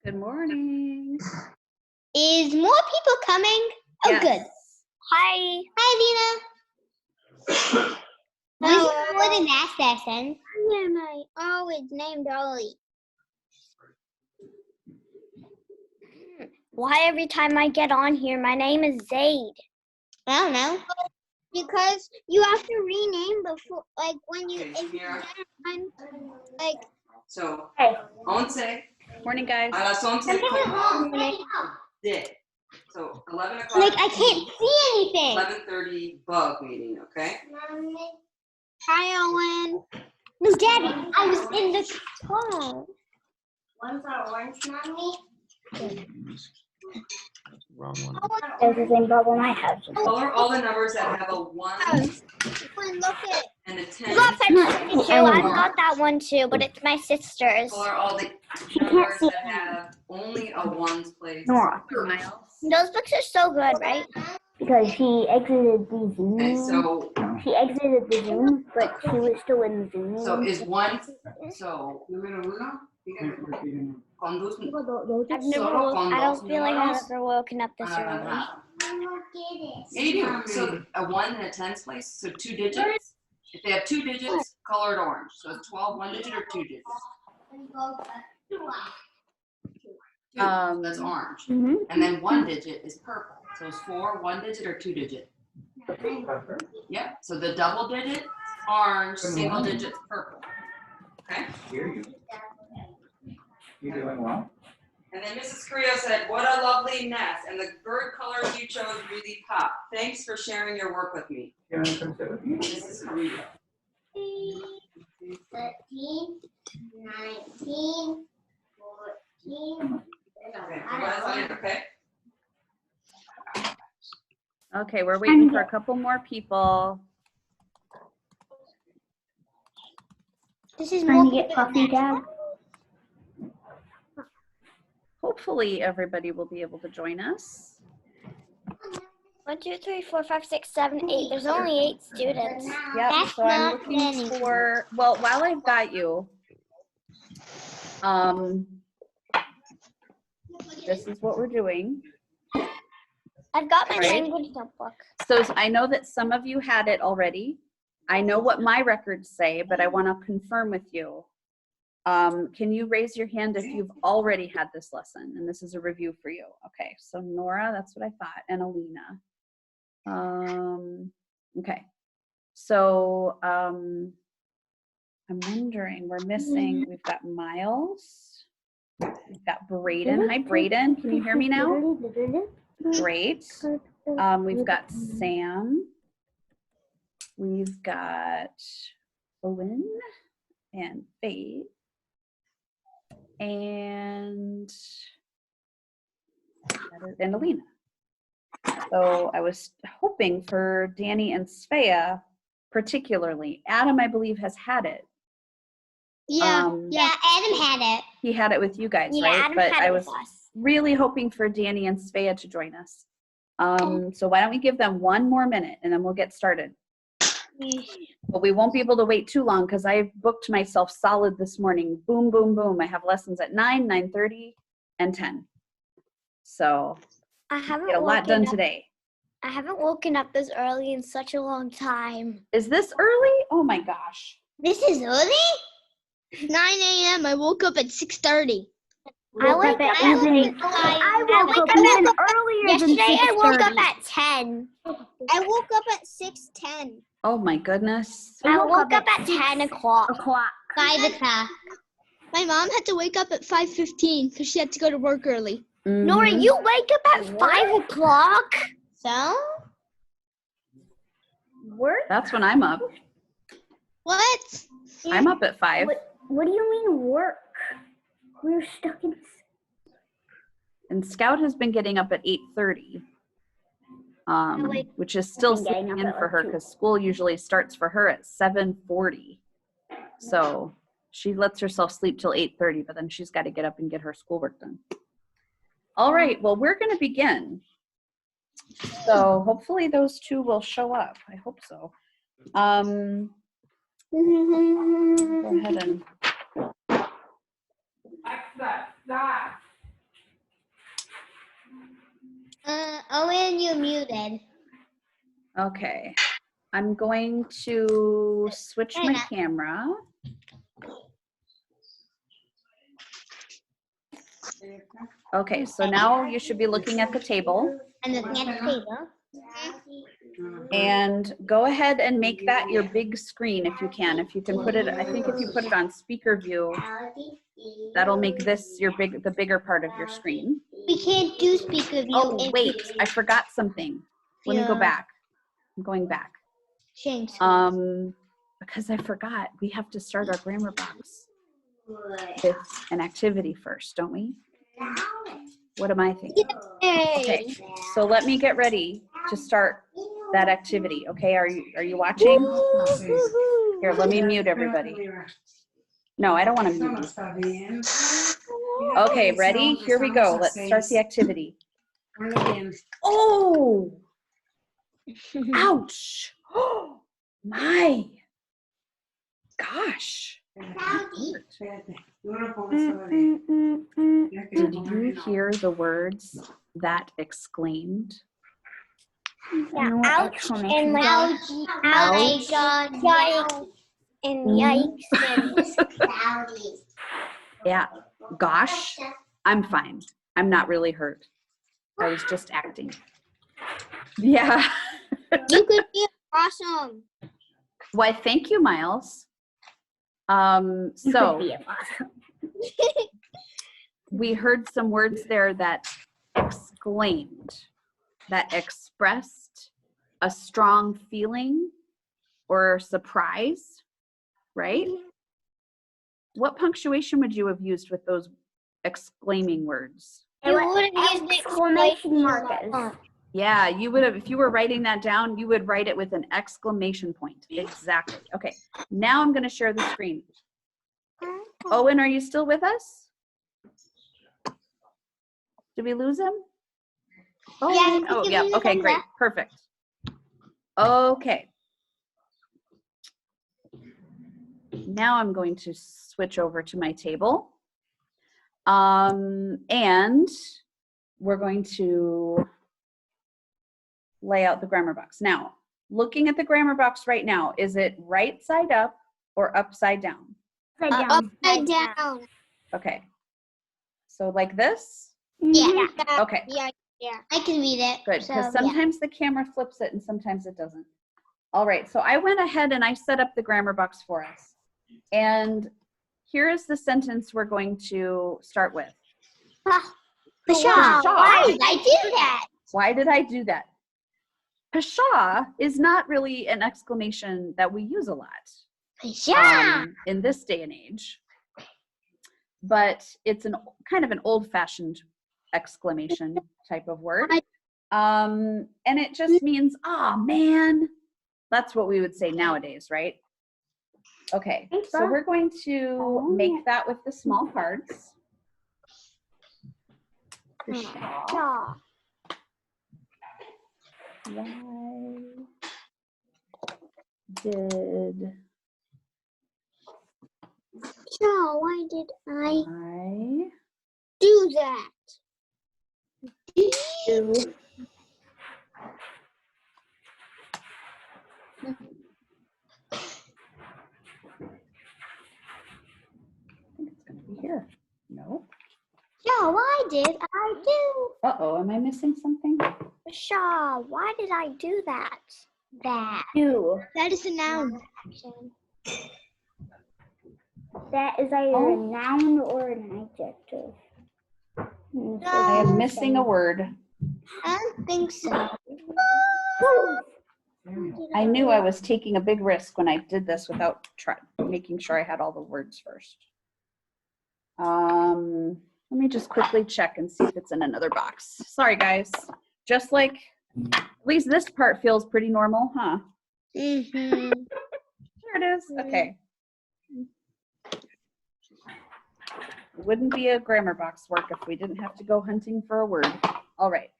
Good morning. Is more people coming? Oh, Yes. good. Hi. Hi, Lena. This is more than that session. And I always named Ollie. Why every time I get on here, my name is Zaid? I don't know. Because you have to rename before, like when you, Okay, Mira. like. So, Hey. 11, Morning, guys. a las 11 did. So 11 o'clock. Like, I can't see anything. 11:30 bug meeting, okay? Hi, Owen. No, Daddy, I was in the car. One's our orange, Mommy. Wrong one. There's the same problem I have. Color all the numbers that have a 1 Owen, look at. and a 10. I got that too. I've got that one too, but it's my sister's. Color all the numbers that have only a 1's place. Nora. Those books are so good, right? Because she exited the Zoom. Okay, so She exited the Zoom, but she was still in the Zoom. is 1. So, número 1. Con dos, I solo con dos don't feel like I've números. ever woken up this early. Yeah, you do. So a 1 and a 10's place. So 2 digits. If they have 2 digits, colored orange. So it's 12, 1 digit or 2 digits. 2, that's orange. And then 1 digit is purple. So it's 4, 1 digit or 2 digit. Yep. So the double digit, orange, single digit, purple. Okay. Hear you. You doing well? And then Mrs. Carrillo said, "What a lovely nest, and the bird colors you chose really pop. Thanks for sharing your work with me." You want to come sit with me? Mrs. Carrillo. 13, 19, 14. Okay. Okay, we're waiting for a couple more people. This is Trying more to get coffee, Dad. Hopefully everybody will be able to join us. 1, 2, 3, 4, 5, 6, 7, 8. There's only 8 students. Yep, That's so I'm not looking many. for, well, while I've got you, this is what we're doing. I've got my Right. language notebook. So I know that some of you had it already. I know what my records say, but I want to confirm with you. Can you raise your hand if you've already had this lesson? And this is a review for you. Okay, so Nora, that's what I thought, and Alina. Okay, so I'm wondering, we're missing, we've got Miles, we've got Braden. Hi, Braden, can you hear me now? Great. We've got Sam. We've got Owen and Faith. And Alina. So I was hoping for Danny and Svea particularly. Adam, I believe, has had it. Yeah. Yeah, Adam had it. He had it with you guys, Yeah, right? Adam But had I it was with us. really hoping for Danny and Svea to join us. So why don't we give them 1 more minute and then we'll get started. But we won't be able to wait too long because I booked myself solid this morning. Boom, boom, boom. I have lessons at 9, 9:30, and 10. So I haven't get a lot done woken up. today. I haven't woken up this early in such a long time. Is this early? Oh my gosh. This is early? 9 a.m. I woke up at 6:30. I wake up at even earlier than 6:30. Yesterday I woke up at 10. I woke up at 6:10. Oh my goodness. I woke up at 10 o'clock. 5 o'clock. My mom had to wake up at 5:15 because she had to go to work early. Nora, Mhm. you wake up at 5 o'clock? So? Work? That's when I'm up. What? I'm up at 5. What do you mean work? We're stuck in. And Scout has been getting up at 8:30. Which is still I've been getting sleeping up in at for like her 2. because school usually starts for her at 7:40. So she lets herself sleep till 8:30, but then she's got to get up and get her schoolwork done. All right, well, we're going to begin. So hopefully those 2 will show up. I hope so. Go ahead and Owen, you're muted. Okay. I'm going to switch my camera. Okay, so now you should be looking at the table. I'm looking at the table. And go ahead and make that your big screen if you can. If you can put it, I think if you put it on speaker view, that'll make this the bigger part of your screen. We can't do speaker view. Oh, wait, I forgot something. Let me go back. I'm going back. Change. Because I forgot, we have to start our grammar box with an activity first, don't we? What am I thinking? Okay, so let me get ready to start that activity. Okay, are you watching? Here, let me mute everybody. No, I don't want to mute you. Okay, ready? Here we go. Let's start the activity. Oh! Ouch! Oh my gosh! Did you hear the words that exclaimed? Yeah, ouch and like Ouch. yikes and yikes and Yeah, gosh, I'm fine. I'm not really hurt. I was just acting. Yeah. You could be awesome. Why, thank you, Miles. So we heard some words there that exclaimed, that expressed a strong feeling or surprise, right? What punctuation would you have used with those exclaiming words? You would have used exclamation markers. Yeah, you would have, if you were writing that down, you would write it with an exclamation point. Exactly. Okay, now I'm going to share the screen. Owen, are you still with us? Did we lose him? Oh, Yeah, oh yeah. Okay, great. Perfect. Okay. Now I'm going to switch over to my table. And we're going to lay out the grammar box. Now, looking at the grammar box right now, is it right side up or upside down? Upside down. Okay. So like this? Yeah. Okay. Yeah. I can read it. Good, because So, sometimes the camera flips it and sometimes it doesn't. All right, so I went ahead and I set up the grammar box for us. And here is the sentence we're going to start with. Pshaw. Why did I do that? Why did I do that? Pshaw is not really an exclamation that we use a lot in this day and age, but it's an kind of an old-fashioned exclamation type of word. And it just means, oh man, that's what we would say nowadays, right? Okay, so we're going to make that with the small parts. Pshaw. Why did Pshaw, why did I I do that? do I think it's going to be here. No. Pshaw, why did I do? Uh-oh, am I missing something? Pshaw, why did I do that? Do. That is a noun. That is either a noun or an adjective. I am missing a word. I don't think so. I knew I was taking a big risk when I did this without making sure I had all the words first. Let me just quickly check and see if it's in another box. Sorry, guys. Just like, at least this part feels pretty normal, huh? Mm-hmm. There it is. Okay. It wouldn't be a grammar box work if we didn't have to go hunting for a word. All right.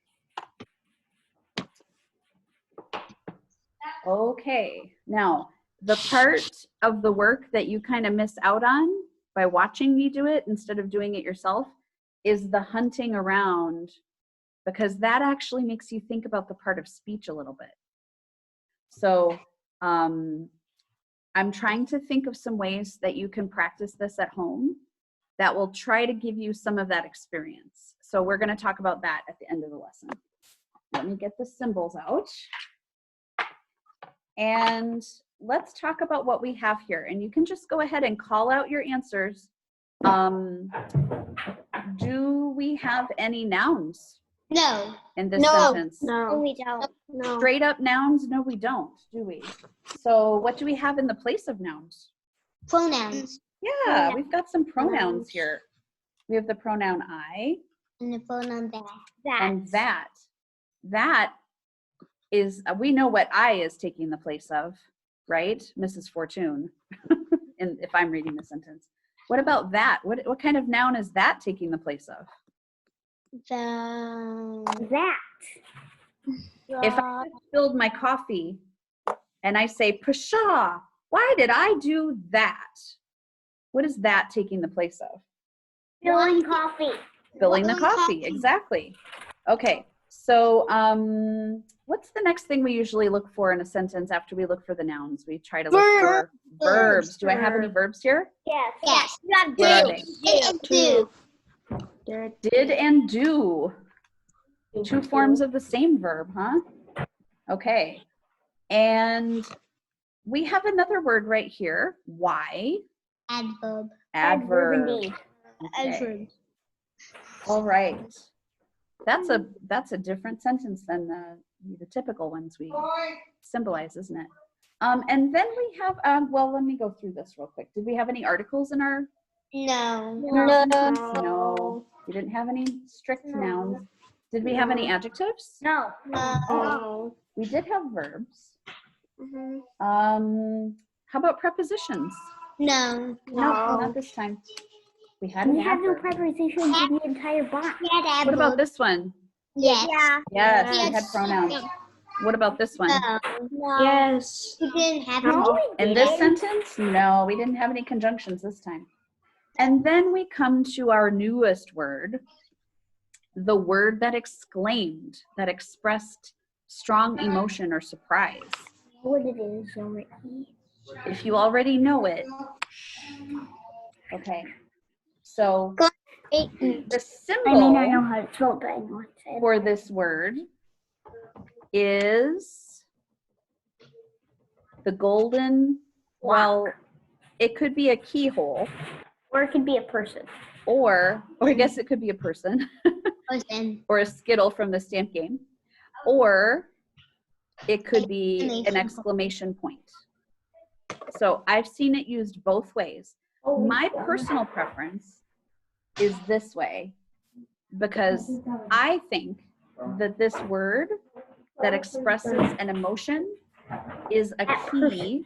Okay. Now, the part of the work that you kind of miss out on by watching me do it instead of doing it yourself is the hunting around because that actually makes you think about the part of speech a little bit. So I'm trying to think of some ways that you can practice this at home that will try to give you some of that experience. So we're going to talk about that at the end of the lesson. Let me get the symbols out. And let's talk about what we have here. And you can just go ahead and call out your answers. Do we have any nouns? No. In this sentence? No, we don't. No. Straight up nouns? No, we don't, do we? So what do we have in the place of nouns? Pronouns. Yeah, we've got some pronouns here. We have the pronoun I. And the pronoun that. And that. That is, we know what I is taking the place of, right? Mrs. Fortun, if I'm reading the sentence. What about that? What kind of noun is that taking the place of? That. If I spilled my coffee and I say, Pshaw, why did I do that? What is that taking the place of? Spilling coffee. Spilling the coffee, exactly. Okay, so what's the next thing we usually look for in a sentence after we look for the nouns? We try to look for verbs. Do I have any verbs here? Yes. Yes. You have Where are do. they? And do. Did and do. Two forms of the same verb, huh? Okay. And we have another word right here. Why? Adverb. Adverb. Indeed. Okay. All right. That's a different sentence than the typical ones we symbolize, isn't it? And then we have, well, let me go through this real quick. Did we have any articles in our sentence? No. We didn't have any strict nouns. Did we have any adjectives? No. We did have verbs. Mm-hmm. How about prepositions? No. No, not this time. We had We an have no adverb. prepositions in the entire box. What about this one? Yes. Yes, we had pronouns. What about this one? No. Yes. We didn't have No, any. In this sentence? No, we didn't have any conjunctions this time. And then we come to our newest word, the word that exclaimed, that expressed strong emotion or surprise. what it is already. If you already know it. Okay. So the symbol I may not know how to spell it, but I know what it said. for this word is the golden, well, it could be a keyhole, Or it could be a person. or I guess it could be a person, or a skittle from the stamp game, or it could be an exclamation point. So I've seen it used both ways. My personal preference is this way, because I think that this word that expresses an emotion is a key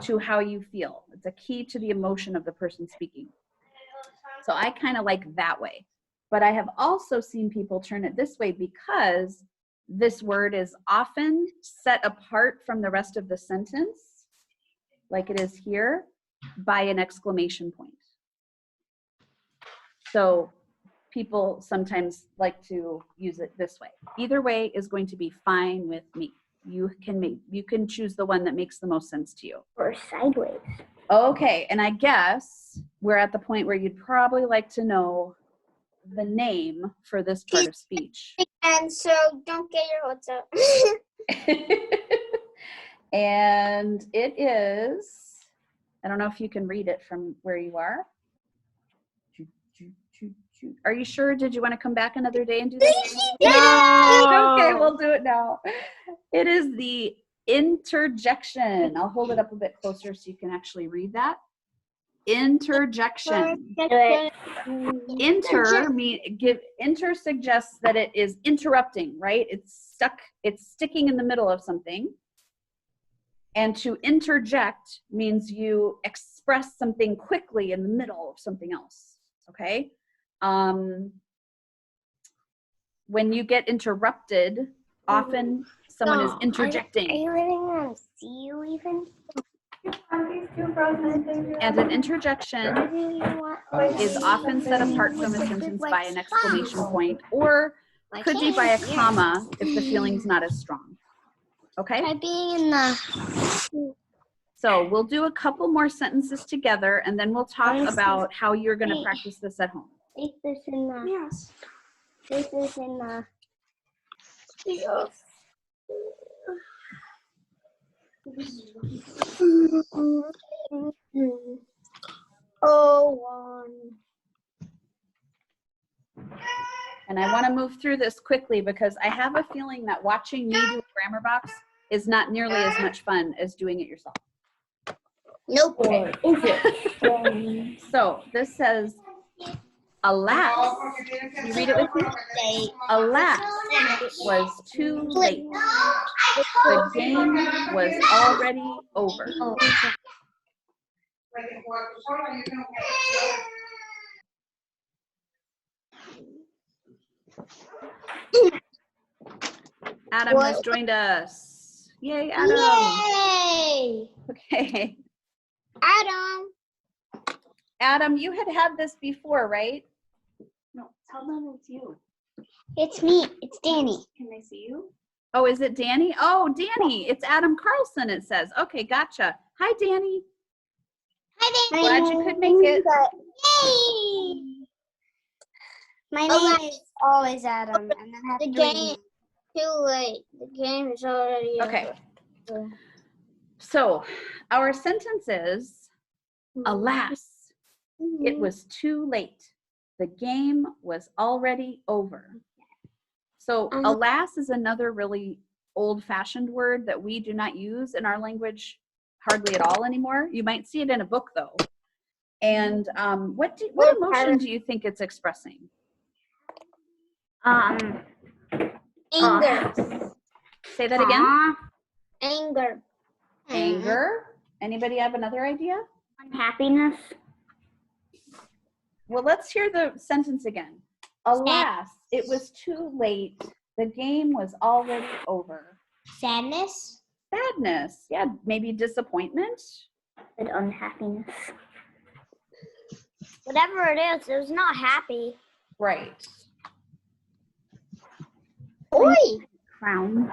to how you feel. It's a key to the emotion of the person speaking. So I kind of like that way. But I have also seen people turn it this way because this word is often set apart from the rest of the sentence, like it is here, by an exclamation point. So people sometimes like to use it this way. Either way is going to be fine with me. You can choose the one that makes the most sense to you. Or sideways. Okay, and I guess we're at the point where you'd probably like to know the name for this part of speech. And so don't get your hopes up. And it is, I don't know if you can read it from where you are. Are you sure? Did you want to come back another day and do this? No. Okay, we'll do it now. It is the interjection. I'll hold it up a bit closer so you can actually read that. Interjection. Inter suggests that it is interrupting, right? It's sticking in the middle of something. And to interject means you express something quickly in the middle of something else, okay? When you get interrupted, often someone is interjecting. Are you living on you even? And an interjection is often set apart from a sentence by an exclamation point or Could be by a comma if the feeling's not as strong. Okay? Try being in the. So we'll do a couple more sentences together, and then we'll talk about how you're going to practice this at home. Place this in the. Yes. Place this in the. And I want to move through this quickly because I have a feeling that watching me do a grammar box is not nearly as much fun as doing it yourself. Nope. Okay. So this says, alas. Can you read it with me? Alas, it was too late. The game was already over. Adam has joined us. Yay, Adam. Yay! Okay. Adam. Adam, you had this before, right? No, tell them it's you. It's me. It's Danny. Can they see you? Oh, is it Danny? Oh, Danny. It's Adam Carlson, it says. Okay, gotcha. Hi, Danny. Hi, Danny. Glad you could make it. Yay! My name is always Adam, and then I have the game. Too late. The game is already Okay. over. So our sentence is, alas, it was too late. The game was already over. So alas is another really old-fashioned word that we do not use in our language hardly at all anymore. You might see it in a book though. And what emotion do you think it's expressing? Anger. Say that again. Anger. Anger. Anybody have another idea? Unhappiness. Well, let's hear the sentence again. Alas, it was too late. The game was already over. Sadness. Sadness. Yeah, maybe disappointment. And unhappiness. Whatever it is, it was not happy. Right. Oi! Crown.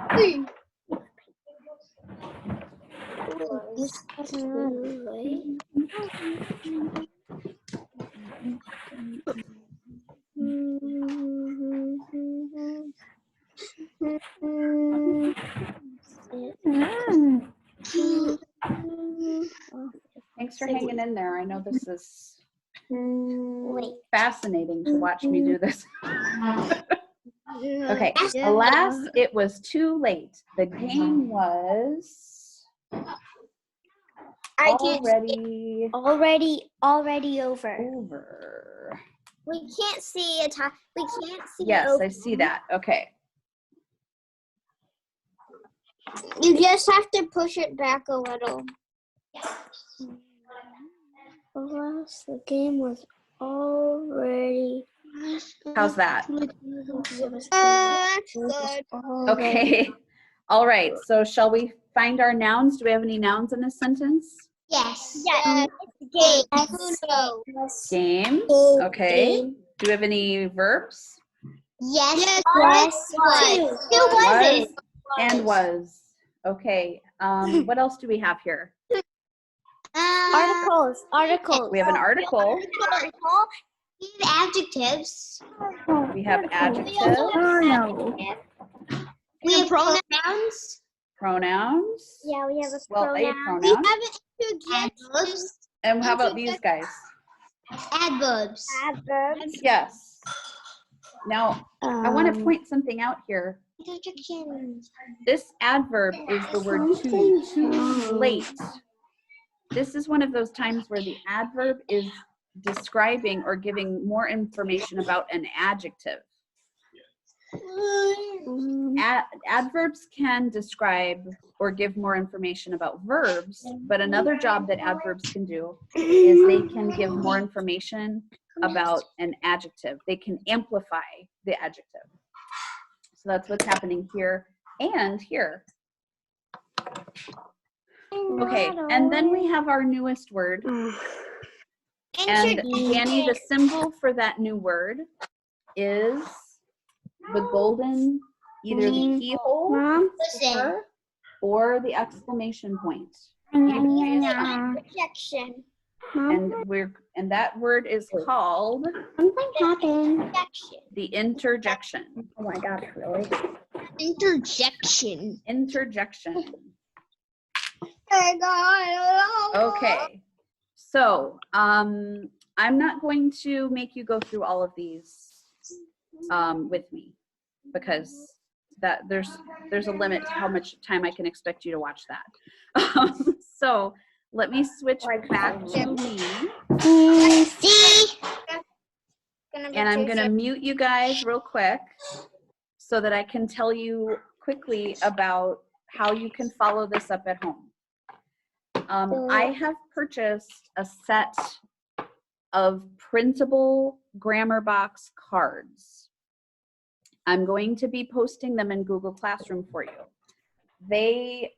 Thanks for hanging in there. I know this is fascinating to watch me do this. Okay. Alas, it was too late. The game was already over. We can't see it. We can't see Yes, it. I see that. Okay. You just have to push it back a little. Alas, the game was already. How's that? That's good. Okay. All right. So shall we find our nouns? Do we have any nouns in this sentence? Yes. Yes. Game. Game. Okay. Do we have any verbs? Yes. Yes. Who was it? And was. Okay. What else do we have here? Articles. We have an article. We have adjectives. We have adjectives. We have pronouns. Pronouns. Yeah, we have a Well, a pronoun. pronoun. We have adverbs. And how about these guys? Adverbs. Yes. Now, I want to point something out here. Interjections. This adverb is the word too late. This is one of those times where the adverb is describing or giving more information about an adjective. Adverbs can describe or give more information about verbs, but another job that adverbs can do is they can give more information about an adjective. They can amplify the adjective. So that's what's happening here and here. Okay, and then we have our newest word. And Danny, the symbol for that new word is the golden, either the keyhole Mom? Listen. or the exclamation point. Interjection. And that word is called Something happened. Interjection. the interjection. Oh my gosh, really? Interjection. Interjection. Okay. So, I'm not going to make you go through all of these with me, because that there's a limit to how much time I can expect you to watch that. So let me switch back to me, See? and I'm gonna mute you guys real quick so that I can tell you quickly about how you can follow this up at home. I have purchased a set of printable grammar box cards. I'm going to be posting them in Google Classroom for you. They,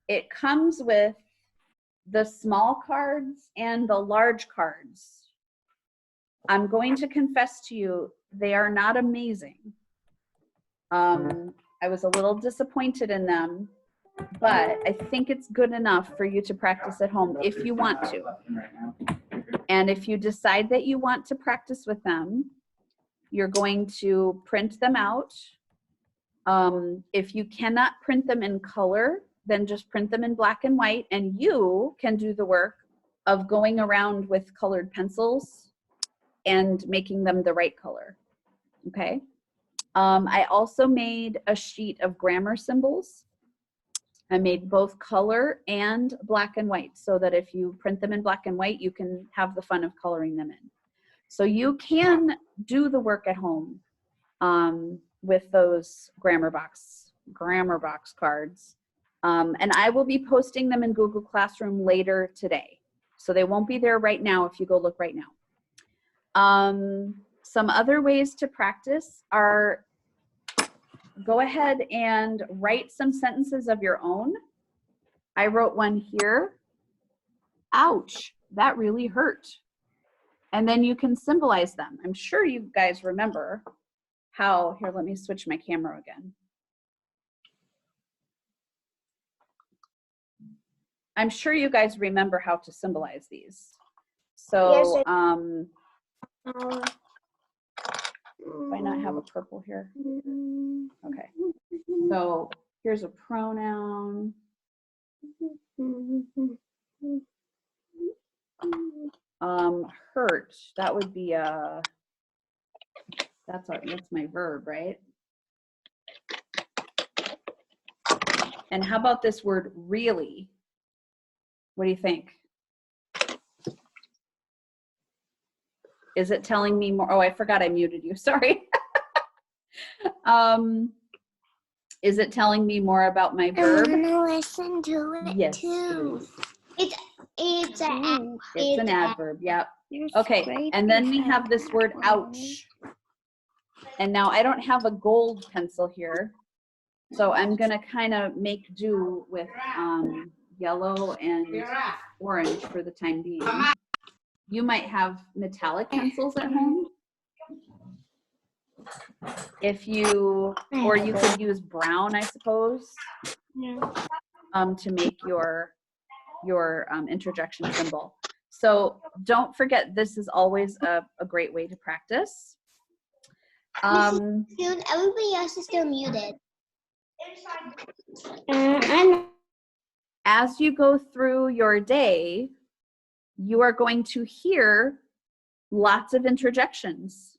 it comes with the small cards and the large cards. I'm going to confess to you, they are not amazing. I was a little disappointed in them, but I think it's good enough for you to practice at home if you want to. And if you decide that you want to practice with them, you're going to print them out. If you cannot print them in color, then just print them in black and white, and you can do the work of going around with colored pencils and making them the right color, okay? I also made a sheet of grammar symbols. I made both color and black and white so that if you print them in black and white, you can have the fun of coloring them in. So you can do the work at home with those grammar box cards. And I will be posting them in Google Classroom later today. So they won't be there right now if you go look right now. Some other ways to practice are go ahead and write some sentences of your own. I wrote one here. Ouch, that really hurt. And then you can symbolize them. I'm sure you guys remember how, here, let me switch my camera again. I'm sure you guys remember how to symbolize these. So, do I not have a purple here? Okay. So here's a pronoun. Hurt, that would be that's my verb, right? And how about this word really? What do you think? Is it telling me more? Oh, I forgot I muted you, sorry. Is it telling me more about my verb? I want to listen to it too. Please. It's It's an adverb, yep. Okay, and then we have this word ouch. And now I don't have a gold pencil here, so I'm gonna kind of make do with yellow and orange for the time being. You might have metallic pencils at home. If you, or you could use brown, I suppose, to make your interjection symbol. So don't forget, this is always a great way to practice. Everybody else is still muted. As you go through your day, you are going to hear lots of interjections.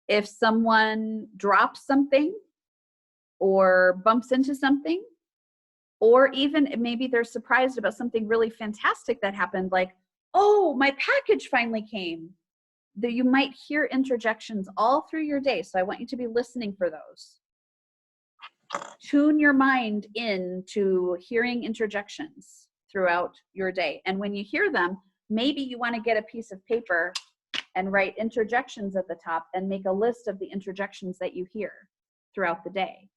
If someone drops something or bumps into something, or even maybe they're surprised about something really fantastic that happened, like, oh, my package finally came. You might hear interjections all through your day, so I want you to be listening for those. Tune your mind in to hearing interjections throughout your day. And when you hear them, maybe you want to get a piece of paper and write interjections at the top and make a list of the interjections that you hear throughout the day.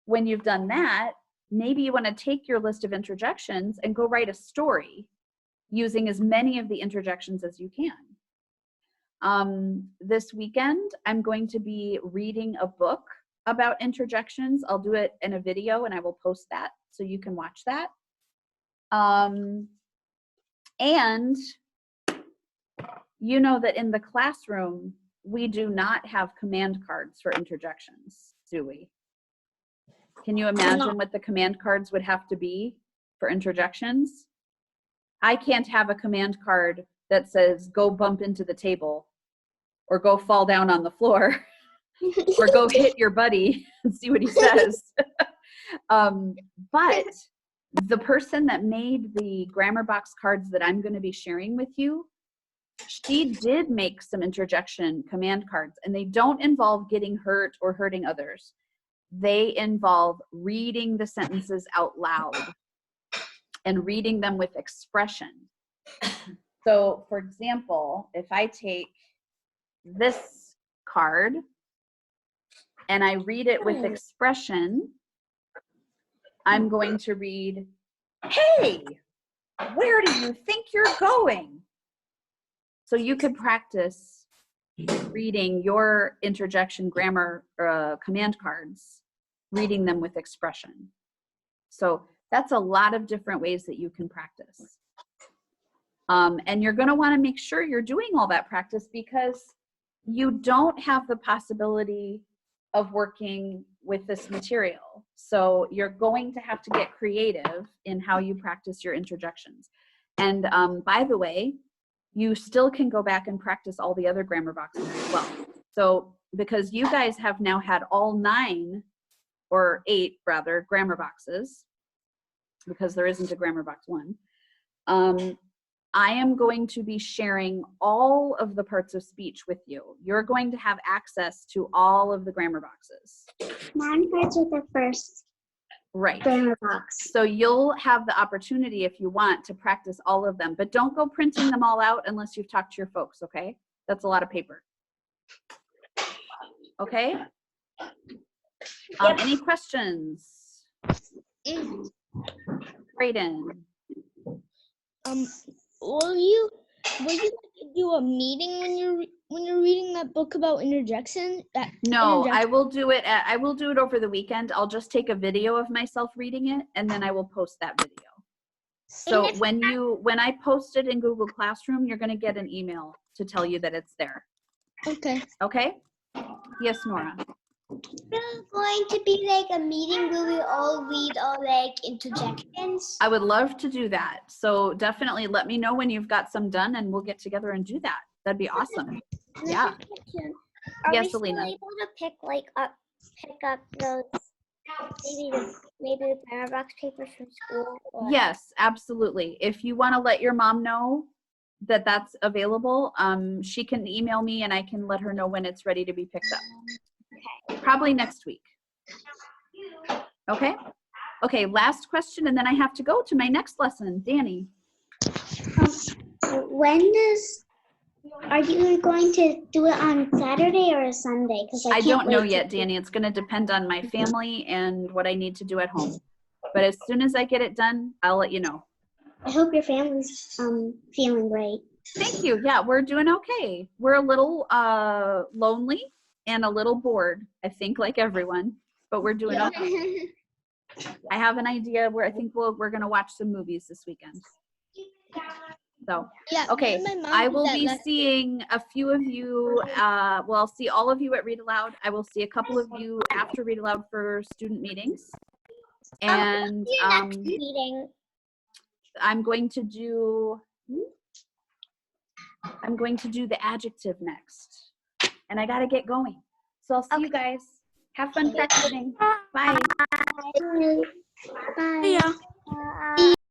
When you've done that, maybe you want to take your list of interjections and go write a story using as many of the interjections as you can. This weekend, I'm going to be reading a book about interjections. I'll do it in a video and I will post that so you can watch that. And you know that in the classroom, we do not have command cards for interjections, do we? Can you imagine what the command cards would have to be for interjections? I can't have a command card that says, go bump into the table, or go fall down on the floor, or go hit your buddy and see what he says. But the person that made the grammar box cards that I'm going to be sharing with you, she did make some interjection command cards, and they don't involve getting hurt or hurting others. They involve reading the sentences out loud and reading them with expression. So, for example, if I take this card and I read it with expression, I'm going to read, hey, where do you think you're going? So you could practice reading your interjection grammar command cards, reading them with expression. So that's a lot of different ways that you can practice. And you're going to want to make sure you're doing all that practice, because you don't have the possibility of working with this material. So you're going to have to get creative in how you practice your interjections. And by the way, you still can go back and practice all the other grammar boxes as well. So because you guys have now had all 9 or 8 rather grammar boxes, because there isn't a grammar box 1, I am going to be sharing all of the parts of speech with you. You're going to have access to all of the grammar boxes. Mine starts with the first grammar box. So you'll have the opportunity, if you want, to practice all of them, but don't go printing them all out unless you've talked to your folks, okay? That's a lot of paper. Okay? Any questions? Brayden. Will you do a meeting when you're reading that book about interjection? No, I will do it over the weekend. I'll just take a video of myself reading it, and then I will post that video. So when I post it in Google Classroom, you're going to get an email to tell you that it's there. Okay. Okay? Yes, Nora. There's going to be like a meeting where we all read all like interjections. I would love to do that. So definitely let me know when you've got some done, and we'll get together and do that. That'd be awesome. Yeah. Are Yes, we still Alina. able to pick up those maybe the grammar box papers from school? Or? Yes, absolutely. If you want to let your mom know that that's available, she can email me and I can let her know when it's ready to be picked up. Okay. Probably next week. Okay? Okay, last question, and then I have to go to my next lesson. Danny. Are you going to do it on Saturday or a Sunday? Because I don't know yet, Danny. It's going to depend on my family and what I need to do at home. But as soon as I get it done, I'll let you know. I hope your family's feeling great. Thank you. Yeah, we're doing okay. We're a little lonely and a little bored, I think, like everyone, but we're doing okay. I have an idea where I think we're going to watch some movies this weekend. So, yeah, okay, I will be seeing a few of you, well, I'll see all of you at Read Aloud. I will see a couple of you after Read Aloud for student meetings. And I'm going to do the adjective next. And I got to get going. So I'll see you guys. Have fun practicing. Bye. Bye. Yeah.